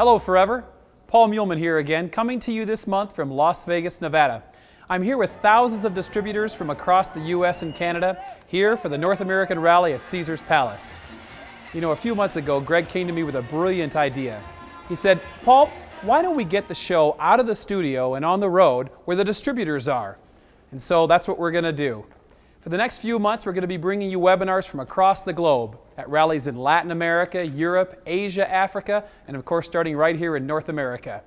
Hello Forever, Paul Muehlman here again, coming to you this month from Las Vegas, Nevada. I'm here with thousands of distributors from across the U.S. and Canada, here for the North American Rally at Caesars Palace. You know, a few months ago, Greg came to me with a brilliant idea. He said, Paul, why don't we get the show out of the studio and on the road where the distributors are? And so that's what we're going to do. For the next few months, we're going to be bringing you webinars from across the globe at rallies in Latin America, Europe, Asia, Africa, and of course starting right here in North America.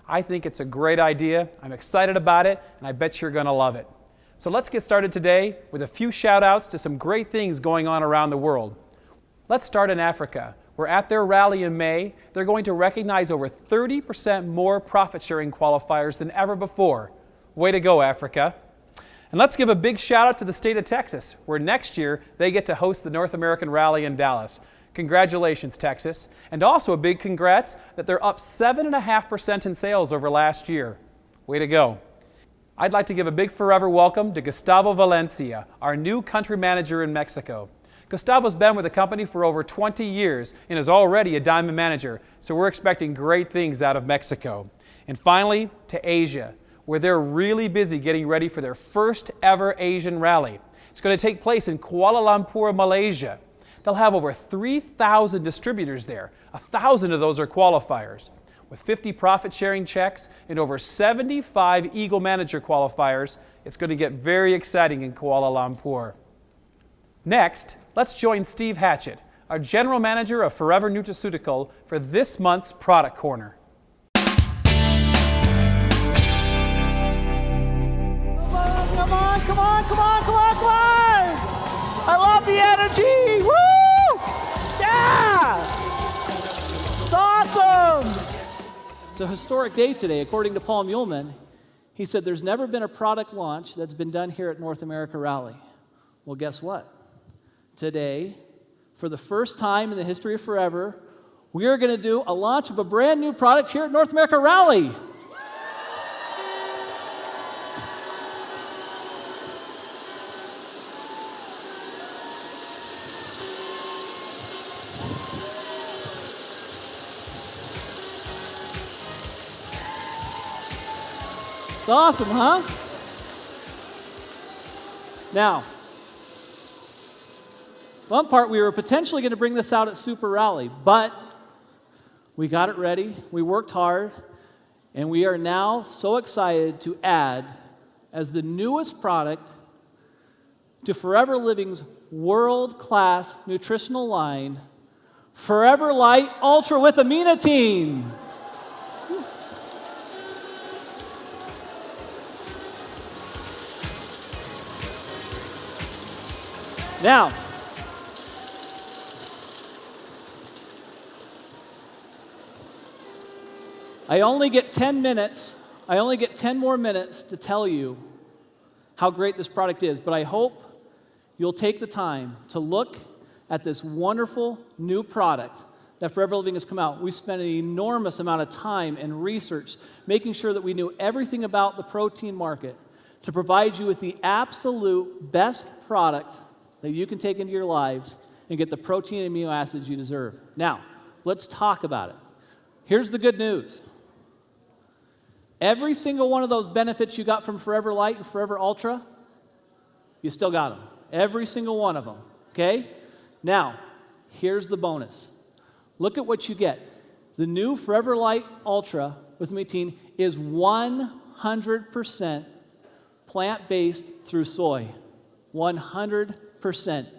I think it's a great idea. I'm excited about it, and I bet you're going to love it. So let's get started today with a few shout outs to some great things going on around the world. Let's start in Africa. We're at their rally in May. They're going to recognize over 30% more profit-sharing qualifiers than ever before. Way to go, Africa. And let's give a big shout out to the state of Texas, where next year they get to host the North American Rally in Dallas. Congratulations, Texas. And also a big congrats that they're up 7.5% in sales over last year. Way to go. I'd like to give a big forever welcome to Gustavo Valencia, our new country manager in Mexico. Gustavo's been with the company for over 20 years and is already a diamond manager, so we're expecting great things out of Mexico. And finally, to Asia, where they're really busy getting ready for their first ever Asian rally. It's going to take place in Kuala Lumpur, Malaysia. They'll have over 3,000 distributors there. 1,000 of those are qualifiers. With 50 profit-sharing checks and over 75 Eagle Manager qualifiers, it's going to get very exciting in Kuala Lumpur. Next, let's join Steve Hatchett, our General Manager of Forever Nutraceutical, for this month's Product Corner. Come on! I love the energy! Woo! Yeah! It's awesome! It's a historic day today, according to Paul Muehlman. He said there's never been a product launch that's been done here at North America Rally. Well, guess what? Today, for the first time in the history of Forever, we are going to do a launch of a brand new product here at North America Rally. It's awesome, huh? Now, one part, we were potentially going to bring this out at Super Rally, but we got it ready, we worked hard, and we are now so excited to add, as the newest product to Forever Living's world-class nutritional line, Forever Light Ultra with Aminatine. Now, I only get 10 minutes, I only get 10 more minutes to tell you how great this product is, but I hope you'll take the time to look at this wonderful new product that Forever Living has come out. We spent an enormous amount of time and research making sure that we knew everything about the protein market to provide you with the absolute best product that you can take into your lives and get the protein and amino acids you deserve. Now, let's talk about it. Here's the good news. Every single one of those benefits you got from Forever Light and Forever Ultra, you still got them. Every single one of them, okay? Now, here's the bonus. Look at what you get. The new Forever Light Ultra with Aminatine is 100% plant-based through soy. 100%.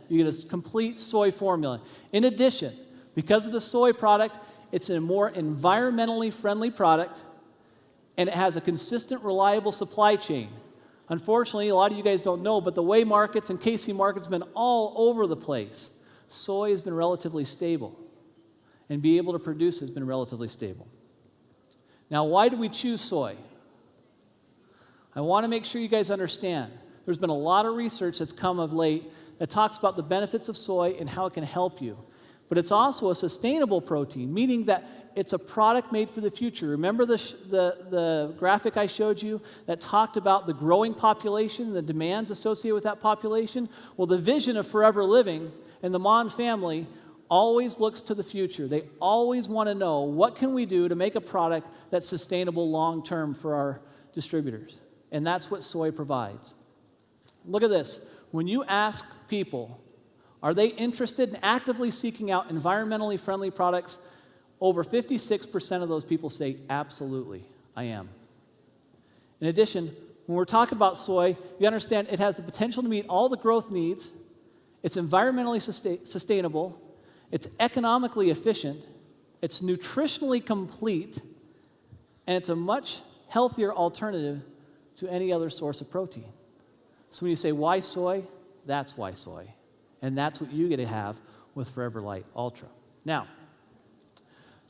You get a complete soy formula. In addition, because of the soy product, it's a more environmentally friendly product, and it has a consistent, reliable supply chain. Unfortunately, a lot of you guys don't know, but the whey markets and casein markets have been all over the place. Soy has been relatively stable, and being able to produce has been relatively stable. Now, why do we choose soy? I want to make sure you guys understand. There's been a lot of research that's come of late that talks about the benefits of soy and how it can help you. But it's also a sustainable protein, meaning that it's a product made for the future. Remember the graphic I showed you that talked about the growing population, the demands associated with that population? Well, the vision of Forever Living and the Mon family always looks to the future. They always want to know, what can we do to make a product that's sustainable long-term for our distributors? And that's what soy provides. Look at this. When you ask people, are they interested in actively seeking out environmentally friendly products, over 56% of those people say, absolutely, I am. In addition, when we're talking about soy, you understand it has the potential to meet all the growth needs, it's environmentally sustainable, it's economically efficient, it's nutritionally complete, and it's a much healthier alternative to any other source of protein. So when you say, why soy? That's why soy. And that's what you get to have with Forever Light Ultra. Now,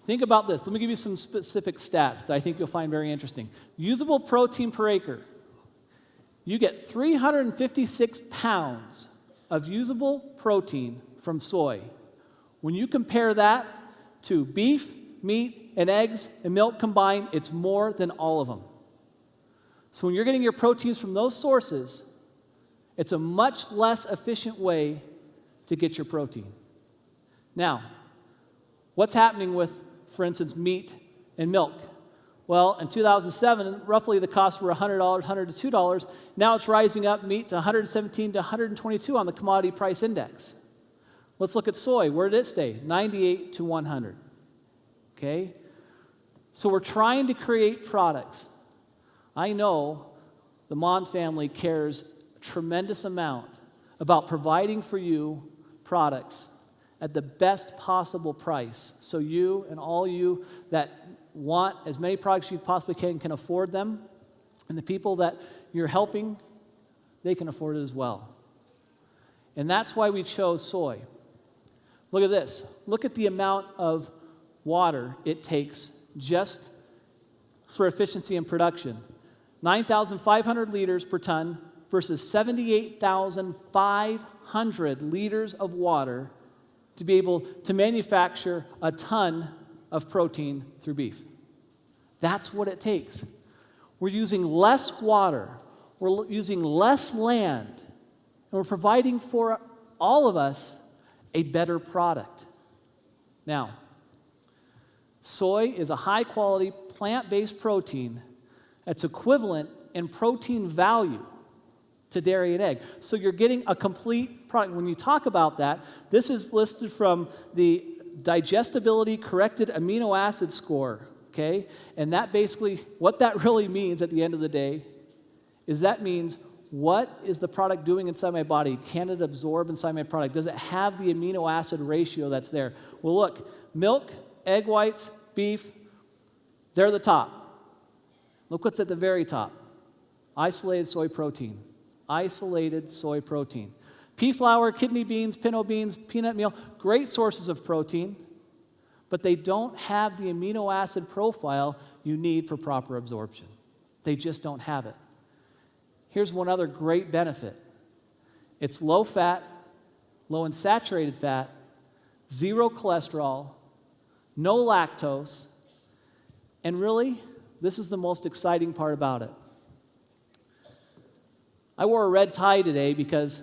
think about this. Let me give you some specific stats that I think you'll find very interesting. Usable protein per acre. You get 356 pounds of usable protein from soy. When you compare that to beef, meat, and eggs and milk combined, it's more than all of them. So when you're getting your proteins from those sources, it's a much less efficient way to get your protein. Now, what's happening with, for instance, meat and milk? Well, in 2007, roughly the costs were $100, $100 to $2. Now it's rising up, meat to $117 to $122 on the commodity price index. Let's look at soy. Where did it stay? 98 to 100. Okay? So we're trying to create products. I know the Mon family cares a tremendous amount about providing for you products at the best possible price, so you and all you that want as many products you possibly can afford them, and the people that you're helping, they can afford it as well. And that's why we chose soy. Look at this. Look at the amount of water it takes just for efficiency and production. 9,500 liters per ton versus 78,500 liters of water to be able to manufacture a ton of protein through beef. That's what it takes. We're using less water, we're using less land, and we're providing for all of us a better product. Now, soy is a high-quality plant-based protein that's equivalent in protein value to dairy and egg. So you're getting a complete product. When you talk about that, this is listed from the digestibility corrected amino acid score, okay? And that basically, what that really means at the end of the day is that means, what is the product doing inside my body? Can it absorb inside my product? Does it have the amino acid ratio that's there? Well, look, milk, egg whites, beef, they're the top. Look what's at the very top. Isolated soy protein. Isolated soy protein. Pea flour, kidney beans, pinto beans, peanut meal, great sources of protein, but they don't have the amino acid profile you need for proper absorption. They just don't have it. Here's one other great benefit. It's low fat, low in saturated fat, zero cholesterol, no lactose, and really, this is the most exciting part about it. I wore a red tie today because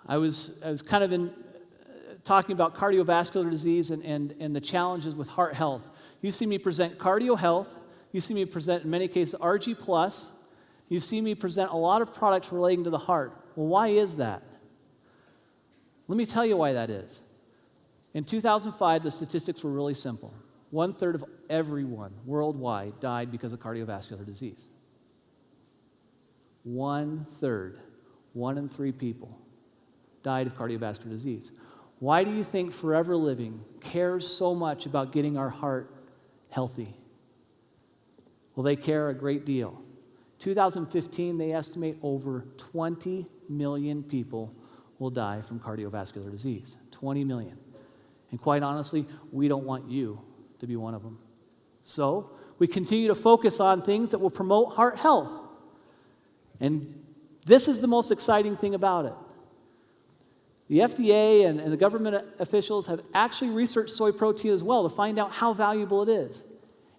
I was kind of talking about cardiovascular disease and the challenges with heart health. You see me present cardio health. You see me present, in many cases, RG+. You see me present a lot of products relating to the heart. Well, why is that? Let me tell you why that is. In 2005, the statistics were really simple. 1/3 of everyone worldwide died because of cardiovascular disease. 1/3, 1 in 3 people died of cardiovascular disease. Why do you think Forever Living cares so much about getting our heart healthy? Well, they care a great deal. 2015, they estimate over 20 million people will die from cardiovascular disease. 20 million. And quite honestly, we don't want you to be one of them. So, we continue to focus on things that will promote heart health. And this is the most exciting thing about it. The FDA and the government officials have actually researched soy protein as well to find out how valuable it is.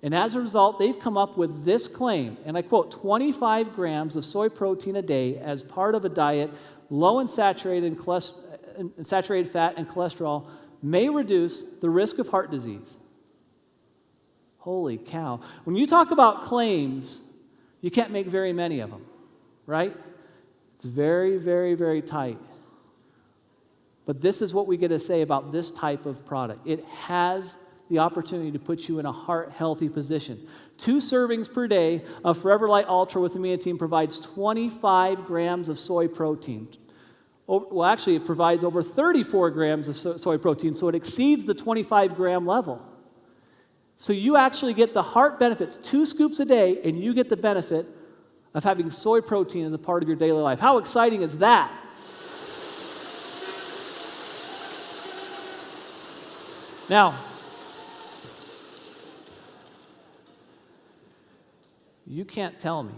And as a result, they've come up with this claim, and I quote, 25 grams of soy protein a day as part of a diet low in saturated fat and cholesterol may reduce the risk of heart disease. Holy cow. When you talk about claims, you can't make very many of them, right? It's very, very, very tight. But this is what we get to say about this type of product. It has the opportunity to put you in a heart-healthy position. 2 servings per day of Forever Light Ultra with aminotein provides 25 grams of soy protein. Well, actually, it provides over 34 grams of soy protein, so it exceeds the 25-gram level. So you actually get the heart benefits, 2 scoops a day, and you get the benefit of having soy protein as a part of your daily life. How exciting is that? Now, you can't tell me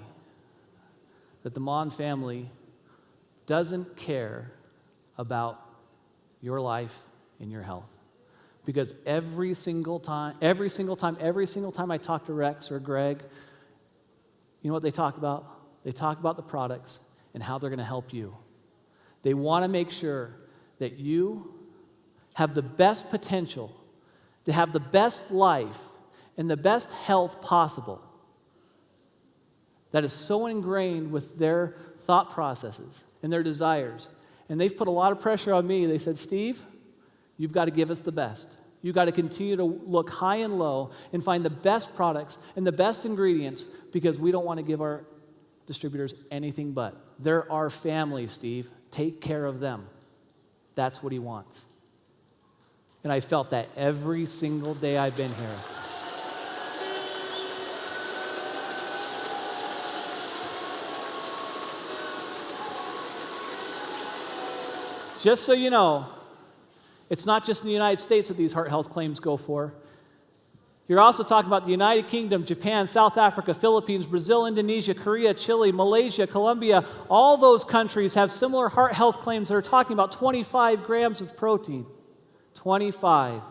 that the Mon family doesn't care about your life and your health. Because every single time I talk to Rex or Greg, you know what they talk about? They talk about the products and how they're going to help you. They want to make sure that you have the best potential to have the best life and the best health possible. That is so ingrained with their thought processes and their desires. And they've put a lot of pressure on me. They said, Steve, you've got to give us the best. You've got to continue to look high and low and find the best products and the best ingredients because we don't want to give our distributors anything but. They're our family, Steve. Take care of them. That's what he wants. And I felt that every single day I've been here. Just so you know, it's not just in the United States that these heart health claims go for. You're also talking about the United Kingdom, Japan, South Africa, Philippines, Brazil, Indonesia, Korea, Chile, Malaysia, Colombia. All those countries have similar heart health claims that are talking about 25 grams of protein. 25.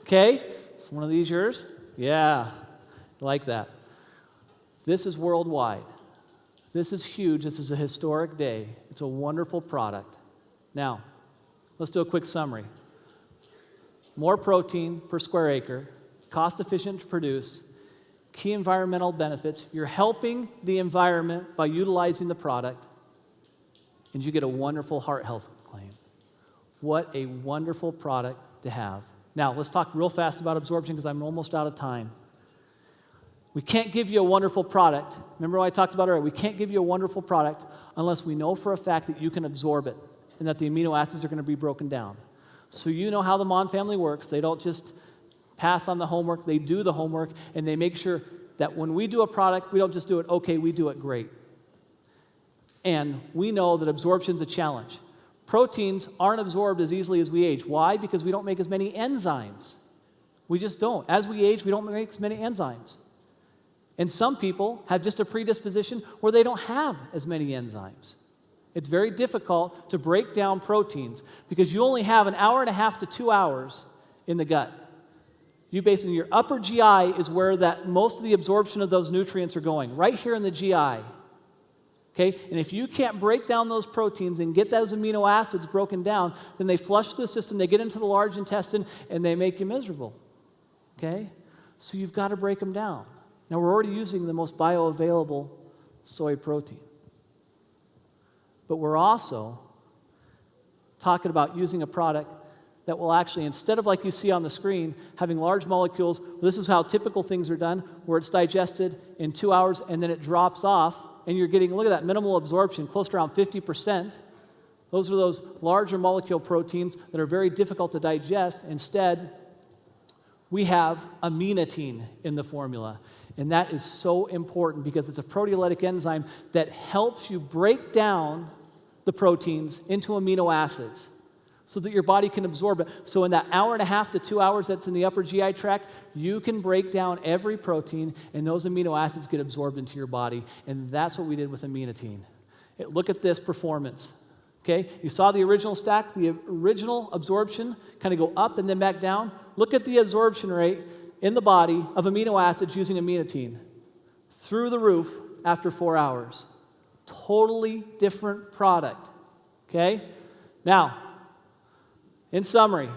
Okay? Is one of these yours? Yeah. I like that. This is worldwide. This is huge. This is a historic day. It's a wonderful product. Now, let's do a quick summary. More protein per square acre, cost efficient to produce, key environmental benefits. You're helping the environment by utilizing the product, and you get a wonderful heart health claim. What a wonderful product to have. Now, let's talk real fast about absorption because I'm almost out of time. We can't give you a wonderful product. Remember what I talked about earlier? We can't give you a wonderful product unless we know for a fact that you can absorb it and that the amino acids are going to be broken down. So you know how the Mon family works. They don't just pass on the homework. They do the homework, and they make sure that when we do a product, we don't just do it okay, we do it great. And we know that absorption is a challenge. Proteins aren't absorbed as easily as we age. Why? Because we don't make as many enzymes. We just don't. As we age, we don't make as many enzymes. And some people have just a predisposition where they don't have as many enzymes. It's very difficult to break down proteins because you only have an hour and a half to 2 hours in the gut. You basically, your upper GI is where that most of the absorption of those nutrients are going, right here in the GI. Okay? And if you can't break down those proteins and get those amino acids broken down, then they flush through the system, they get into the large intestine, and they make you miserable. Okay? So you've got to break them down. Now, we're already using the most bioavailable soy protein. But we're also talking about using a product that will actually, instead of like you see on the screen, having large molecules, this is how typical things are done, where it's digested in 2 hours and then it drops off, and you're getting, look at that, minimal absorption, close to around 50%. Those are those larger molecule proteins that are very difficult to digest. Instead, we have aminotein in the formula. And that is so important because it's a proteolytic enzyme that helps you break down the proteins into amino acids so that your body can absorb it. So in that hour and a half to 2 hours that's in the upper GI tract, you can break down every protein and those amino acids get absorbed into your body. And that's what we did with aminotein. Look at this performance. Okay, you saw the original stack, the original absorption kind of go up and then back down. Look at the absorption rate in the body of amino acids using aminotein. Through the roof after 4 hours. Totally different product. Okay? Now, in summary,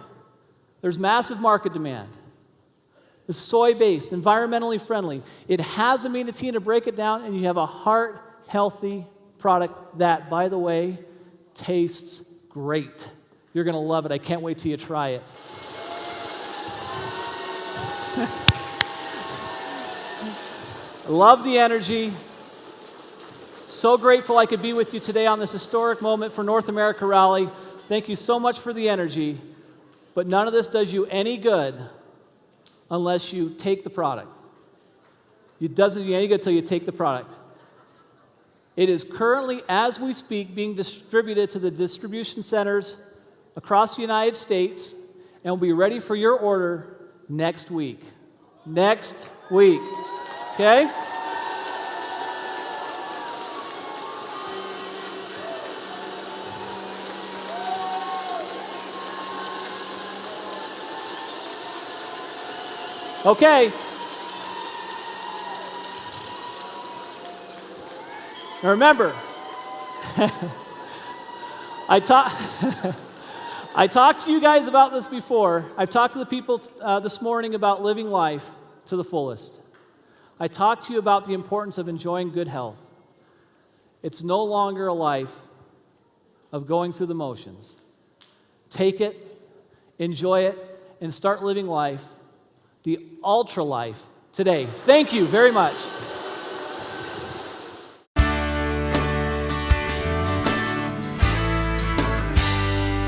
There's massive market demand. It's soy-based, environmentally friendly. It has amenity to break it down, and you have a heart-healthy product that, by the way, tastes great. You're going to love it. I can't wait till you try it. Love the energy. So grateful I could be with you today on this historic moment for North America Rally. Thank you so much for the energy. But none of this does you any good unless you take the product. It doesn't do you any good until you take the product. It is currently, as we speak, being distributed to the distribution centers across the United States and will be ready for your order next week. Next week. Okay? Okay. Now remember, I talked to you guys about this before. I've talked to the people this morning about living life to the fullest. I talked to you about the importance of enjoying good health. It's no longer a life of going through the motions. Take it, enjoy it, and start living life, the ultra life, today. Thank you very much.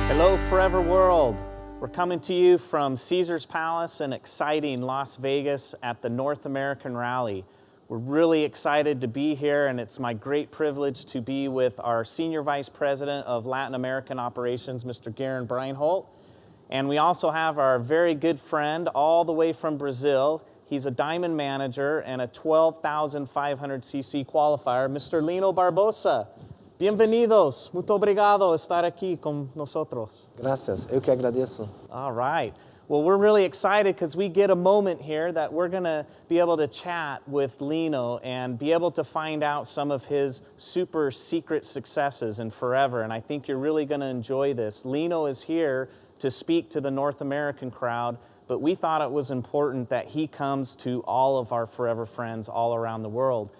Hello, Forever World. We're coming to you from Caesars Palace in exciting Las Vegas at the North American Rally. We're really excited to be here, and it's my great privilege to be with our Senior Vice President of Latin American Operations, Mr. Garen Breinholt. And we also have our very good friend all the way from Brazil. He's a diamond manager and a 12,500cc qualifier, Mr. Lino Barbosa. Bienvenidos. Muito obrigado estar aqui com nosotros. Gracias. Eu que agradeço. All right. Well, we're really excited because we get a moment here that we're going to be able to chat with Lino and be able to find out some of his super secret successes in Forever. And I think you're really going to enjoy this. Lino is here to speak to the North American crowd, but we thought it was important that he comes to all of our Forever friends all around the world.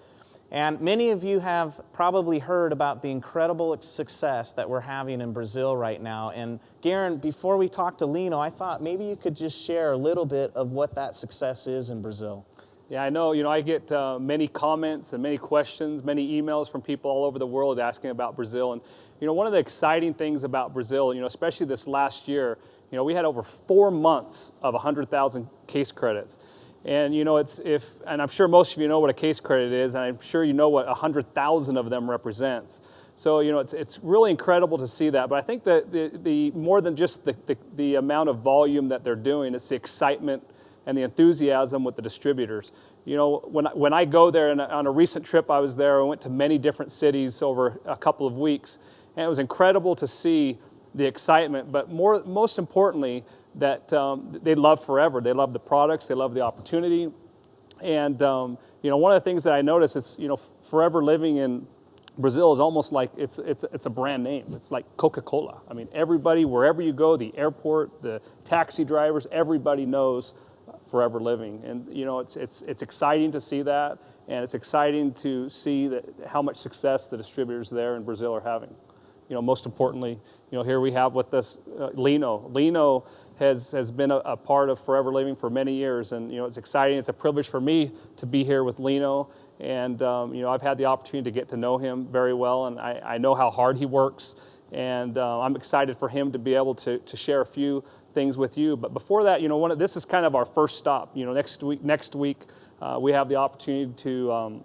And many of you have probably heard about the incredible success that we're having in Brazil right now. And Garen, before we talk to Lino, I thought maybe you could just share a little bit of what that success is in Brazil. Yeah, I know. I get many comments and many questions, many emails from people all over the world asking about Brazil. And one of the exciting things about Brazil, especially this last year, we had over 4 months of 100,000 case credits. And and I'm sure most of you know what a case credit is, and I'm sure you know what 100,000 of them represents. So it's really incredible to see that. But I think that the more than just the amount of volume that they're doing, it's the excitement and the enthusiasm with the distributors. When I go there, and on a recent trip I was there, I went to many different cities over a couple of weeks, and it was incredible to see the excitement, but most importantly, that they love Forever. They love the products, they love the opportunity. And one of the things that I noticed is, Forever living in Brazil is almost like it's a brand name. It's like Coca-Cola. I mean, everybody, wherever you go, the airport, the taxi drivers, everybody knows Forever Living. And it's exciting to see that, and it's exciting to see how much success the distributors there in Brazil are having. Most importantly, here we have with us Lino. Lino has been a part of Forever Living for many years, and it's exciting. It's a privilege for me to be here with Lino, and I've had the opportunity to get to know him very well, and I know how hard he works, and I'm excited for him to be able to share a few things with you. But before that, this is kind of our first stop. Next week we have the opportunity to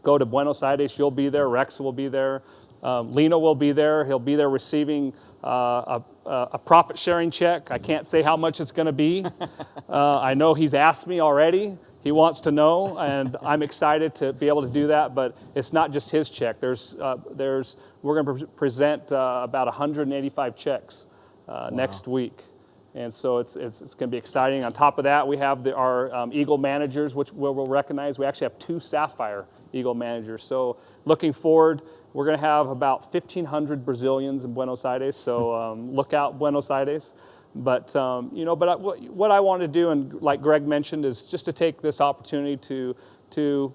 go to Buenos Aires. You'll be there. Rex will be there. Lino will be there. He'll be there receiving a profit-sharing check. I can't say how much it's going to be. I know he's asked me already. He wants to know, and I'm excited to be able to do that. But it's not just his check. We're going to present about 185 checks next week, and so it's going to be exciting. On top of that, we have our Eagle managers, which we'll recognize. We actually have 2 Sapphire Eagle managers. So looking forward. We're going to have about 1,500 Brazilians in Buenos Aires, so look out, Buenos Aires. But what I want to do, and like Greg mentioned, is just to take this opportunity to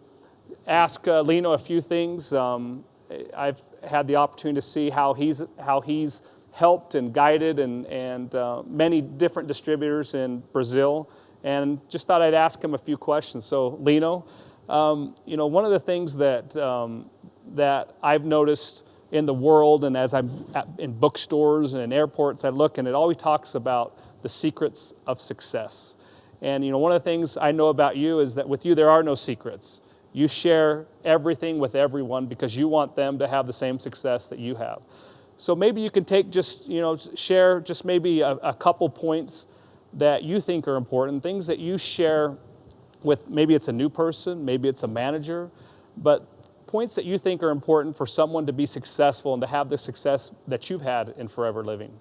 ask Lino a few things. I've had the opportunity to see how he's helped and guided and many different distributors in Brazil, and just thought I'd ask him a few questions. So Lino, one of the things that I've noticed in the world, and as I'm in bookstores and in airports, I look and it always talks about the secrets of success. And one of the things I know about you is that with you there are no secrets. You share everything with everyone because you want them to have the same success that you have. So maybe you can share just maybe a couple points that you think are important, things that you share with, maybe it's a new person, maybe it's a manager, but points that you think are important for someone to be successful and to have the success that you've had in Forever Living.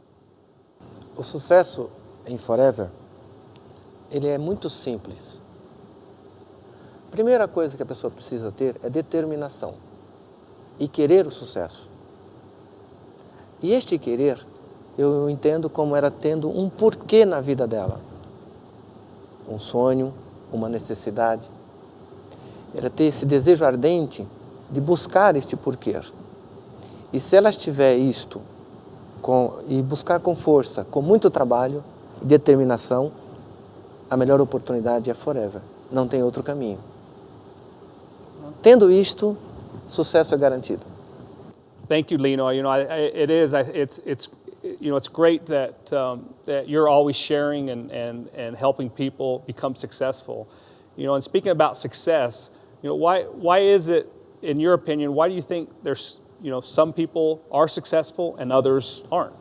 O sucesso em Forever, ele é muito simples. A primeira coisa que a pessoa precisa ter é determinação e querer o sucesso. E este querer, eu entendo como era tendo um porquê na vida dela. Um sonho, uma necessidade. Era ter esse desejo ardente de buscar este porquê. E se ela tiver isto, e buscar com força, com muito trabalho e determinação, a melhor oportunidade é Forever. Não tem outro caminho. Tendo isto, sucesso é garantido. Thank you, Lino. It's great that you're always sharing and helping people become successful. And speaking about success, why is it, in your opinion, why do you think there's some people are successful and others aren't?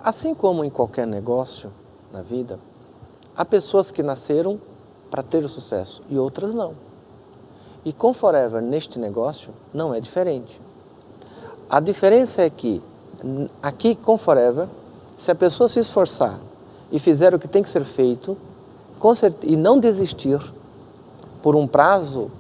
Assim como em qualquer negócio na vida, há pessoas que nasceram para ter o sucesso e outras não. E com Forever, neste negócio, não é diferente. A diferença é que, aqui com Forever, se a pessoa se esforçar e fizer o que tem que ser feito, e não desistir por um prazo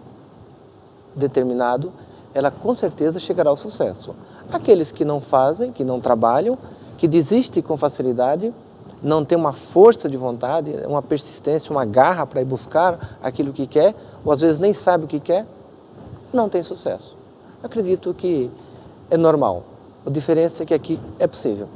determinado, ela com certeza chegará ao sucesso. Aqueles que não fazem, que não trabalham, que desistem com facilidade, não têm uma força de vontade, uma persistência, uma garra para ir buscar aquilo que quer, ou às vezes nem sabe o que quer, não tem sucesso. Acredito que é normal. A diferença é que aqui é possível.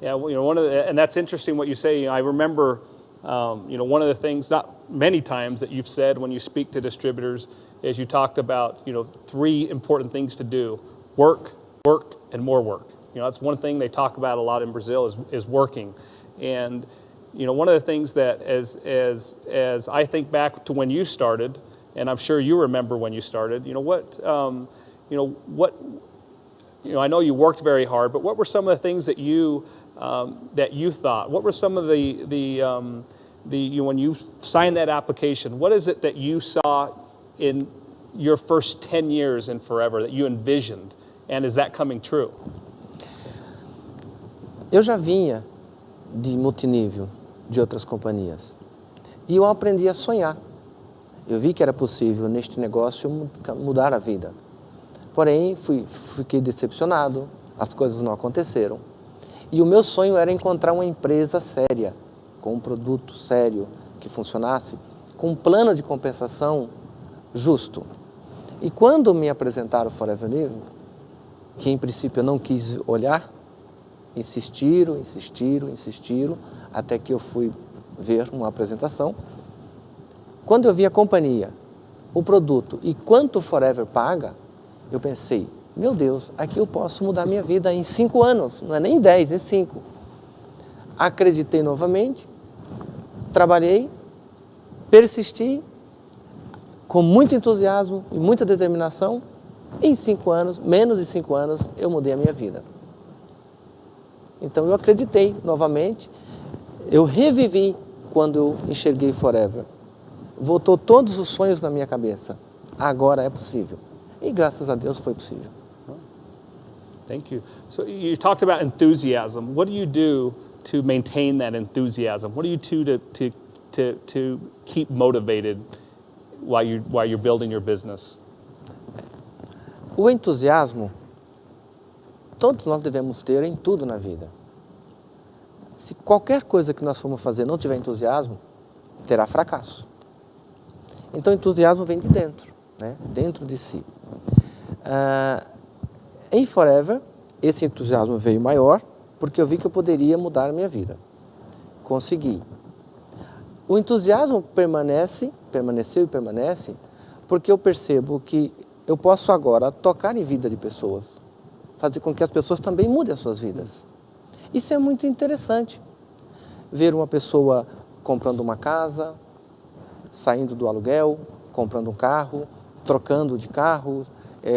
And that's interesting what you say. I remember, one of the things, not many times, that you've said when you speak to distributors is you talked about, 3 important things to do: work, work, and more work. That's one thing they talk about a lot in Brazil is working. And one of the things that as I think back to when you started, and I'm sure you remember when you started, I know you worked very hard, but what were some of the things that you thought? What were some of when you signed that application, what is it that you saw in your first 10 years in Forever that you envisioned, and is that coming true? Eu já vinha de multinível de outras companhias e eu aprendi a sonhar. Eu vi que era possível neste negócio mudar a vida. Porém, fiquei decepcionado, as coisas não aconteceram. E o meu sonho era encontrar uma empresa séria, com um produto sério, que funcionasse, com um plano de compensação justo. E quando me apresentaram o Forever Living, que em princípio eu não quis olhar, insistiram, até que eu fui ver uma apresentação. Quando eu vi a companhia, o produto e quanto o Forever paga, eu pensei, meu Deus, aqui eu posso mudar minha vida em 5 anos, não é nem 10, em 5. Acreditei novamente, trabalhei, persisti, com muito entusiasmo e muita determinação, e em 5 anos, menos de 5 anos, eu mudei a minha vida. Então eu acreditei novamente, eu revivi quando eu enxerguei Forever. Voltou todos os sonhos na minha cabeça. Agora é possível. E graças a Deus foi possível. Thank you. So you talked about enthusiasm. What do you do to maintain that enthusiasm? What do you do to keep motivated while you're building your business? O entusiasmo, todos nós devemos ter em tudo na vida. Se qualquer coisa que nós formos fazer não tiver entusiasmo, terá fracasso. Então, entusiasmo vem de dentro, né? Dentro de si. Em Forever, esse entusiasmo veio maior, porque eu vi que eu poderia mudar a minha vida. Consegui. O entusiasmo permaneceu e permanece, porque eu percebo que eu posso agora tocar em vida de pessoas, fazer com que as pessoas também mudem as suas vidas. Isso é muito interessante. Ver uma pessoa comprando uma casa, saindo do aluguel, comprando um carro, trocando de carro,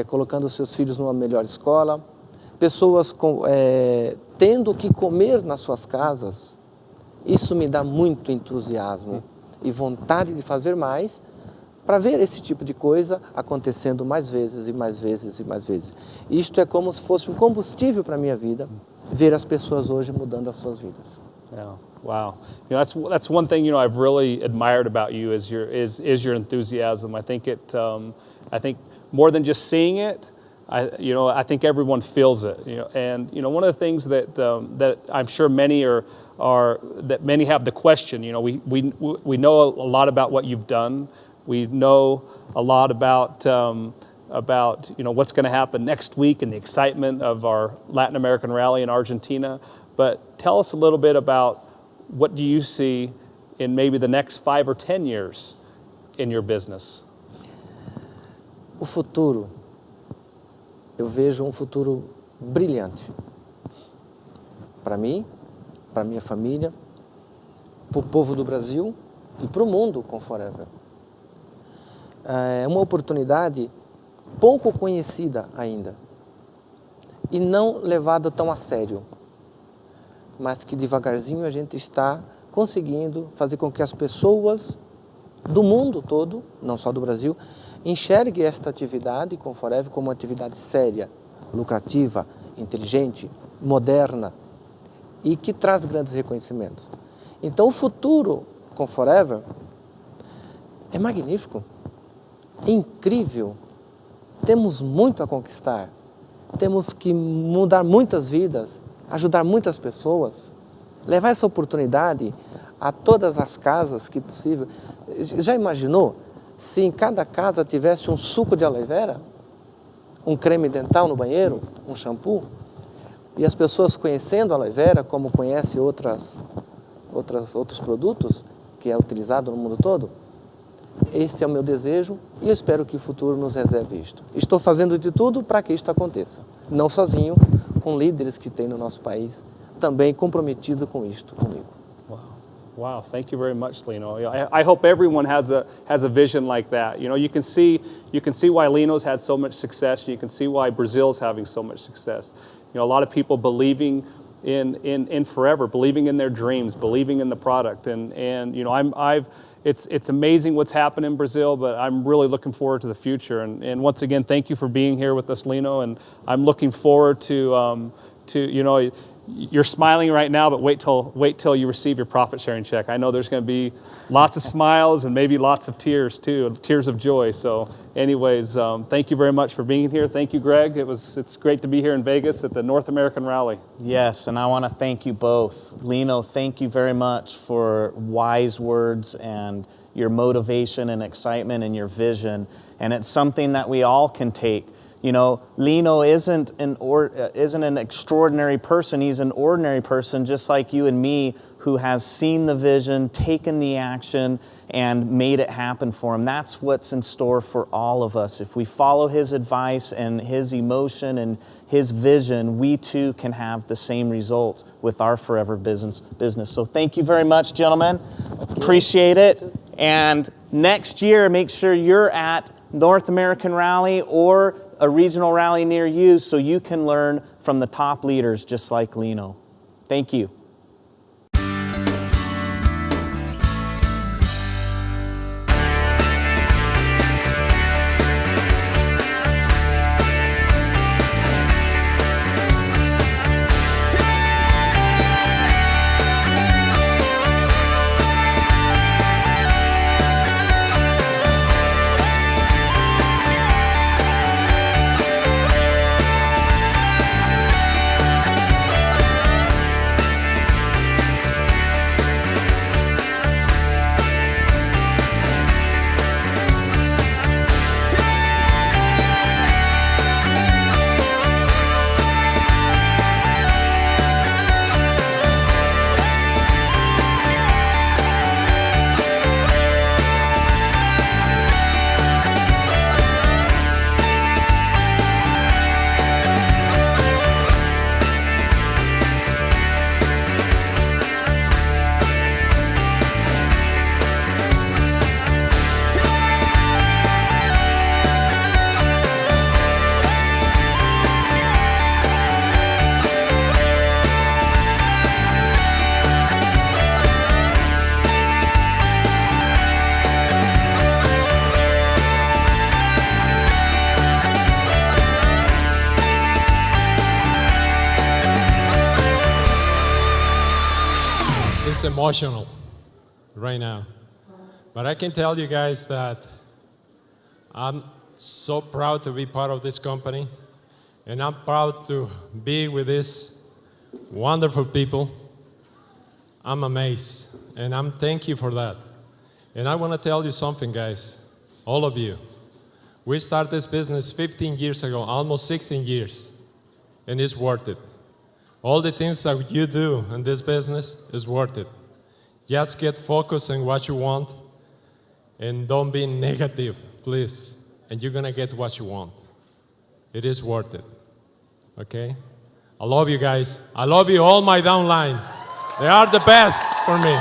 colocando seus filhos numa melhor escola, pessoas tendo o que comer nas suas casas. Isso me dá muito entusiasmo e vontade de fazer mais para ver esse tipo de coisa acontecendo mais vezes e mais vezes e mais vezes. Isto é como se fosse um combustível para a minha vida, ver as pessoas hoje mudando as suas vidas. Yeah. Wow. That's one thing I've really admired about you is your enthusiasm. I think more than just seeing it, I think everyone feels it. And one of the things that I'm sure many many have the question. We know a lot about what you've done. We know a lot about what's going to happen next week and the excitement of our Latin American rally in Argentina. But tell us a little bit about what do you see in maybe the next 5 or 10 years in your business? O futuro, eu vejo um futuro brilhante. Para mim, para minha família, para o povo do Brasil e para o mundo com Forever. É uma oportunidade pouco conhecida ainda e não levada tão a sério, mas que devagarzinho a gente está conseguindo fazer com que as pessoas do mundo todo, não só do Brasil, enxerguem esta atividade com Forever como uma atividade séria, lucrativa, inteligente, moderna e que traz grandes reconhecimentos. Então o futuro com Forever é magnífico, é incrível, temos muito a conquistar, temos que mudar muitas vidas, ajudar muitas pessoas, levar essa oportunidade a todas as casas que possível. Já imaginou se em cada casa tivesse um suco de aloe vera, um creme dental no banheiro, um shampoo, e as pessoas conhecendo a aloe vera como conhecem outros produtos que é utilizado no mundo todo? Este é o meu desejo e eu espero que o futuro nos reserve isto. Estou fazendo de tudo para que isto aconteça, não sozinho, com líderes que tem no nosso país, também comprometido com isto, comigo. Wow, thank you very much, Lino. I hope everyone has a vision like that. You can see why Lino's had so much success. You can see why Brazil's having so much success. A lot of people believing in Forever, believing in their dreams, believing in the product, and it's amazing what's happened in Brazil, but I'm really looking forward to the future. And once again, thank you for being here with us, Lino. And I'm looking forward to you're smiling right now, but wait till you receive your profit sharing check. I know there's going to be lots of smiles and maybe lots of tears too, tears of joy. So anyways, thank you very much for being here. Thank you, Greg. It's great to be here in Vegas at the North American Rally. Yes, and I want to thank you both. Lino, thank you very much for wise words and your motivation and excitement and your vision. And it's something that we all can take. Lino isn't an extraordinary person. He's an ordinary person just like you and me who has seen the vision, taken the action, and made it happen for him. That's what's in store for all of us. If we follow his advice and his emotion and his vision, we too can have the same results with our Forever business. So thank you very much, gentlemen. Appreciate it. And next year, make sure you're at North American Rally or a regional rally near you so you can learn from the top leaders just like Lino. Thank you. is emotional right now. But I can tell you guys that I'm so proud to be part of this company, and I'm proud to be with these wonderful people. I'm amazed, and I'm thank you for that. And I want to tell you something, guys, all of you. We started this business 15 years ago, almost 16 years, and it's worth it. All the things that you do in this business is worth it. Just get focused on what you want, and don't be negative, please. And you're gonna get what you want. It is worth it, okay? I love you guys. I love you all my downline. They are the best for me.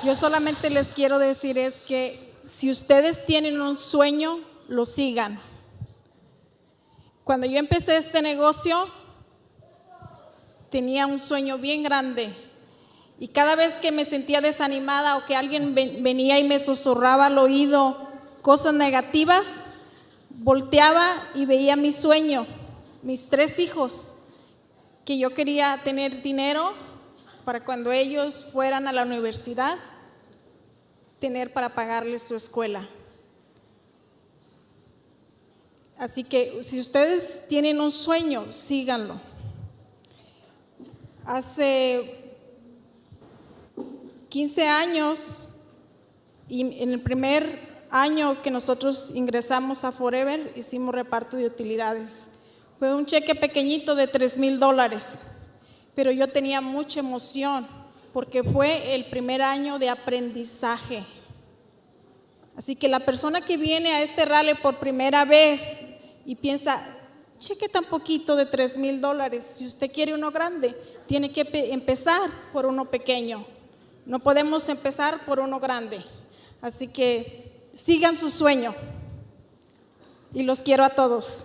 Yo solamente les quiero decir es que si ustedes tienen un sueño, lo sigan. Cuando yo empecé este negocio, tenía un sueño bien grande y cada vez que me sentía desanimada o que alguien venía y me susurraba al oído cosas negativas, volteaba y veía mi sueño, mis 3 hijos, que yo quería tener dinero para cuando ellos fueran a la universidad, tener para pagarles su escuela. Así que si ustedes tienen un sueño, síganlo. Hace 15 años, y en el primer año que nosotros ingresamos a Forever, hicimos reparto de utilidades. Fue un cheque pequeñito de $3,000, pero yo tenía mucha emoción porque fue el primer año de aprendizaje. Así que la persona que viene a este rally por primera vez y piensa, cheque tan poquito de $3,000, si usted quiere uno grande, tiene que empezar por uno pequeño. No podemos empezar por uno grande. Así que sigan su sueño y los quiero a todos.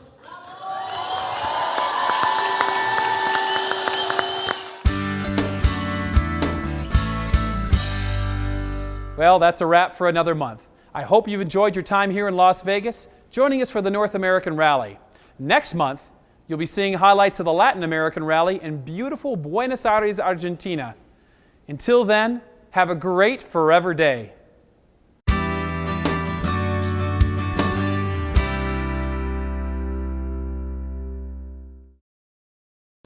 Well, that's a wrap for another month. I hope you've enjoyed your time here in Las Vegas, joining us for the North American Rally. Next month, you'll be seeing highlights of the Latin American Rally in beautiful Buenos Aires, Argentina. Until then, have a great forever day.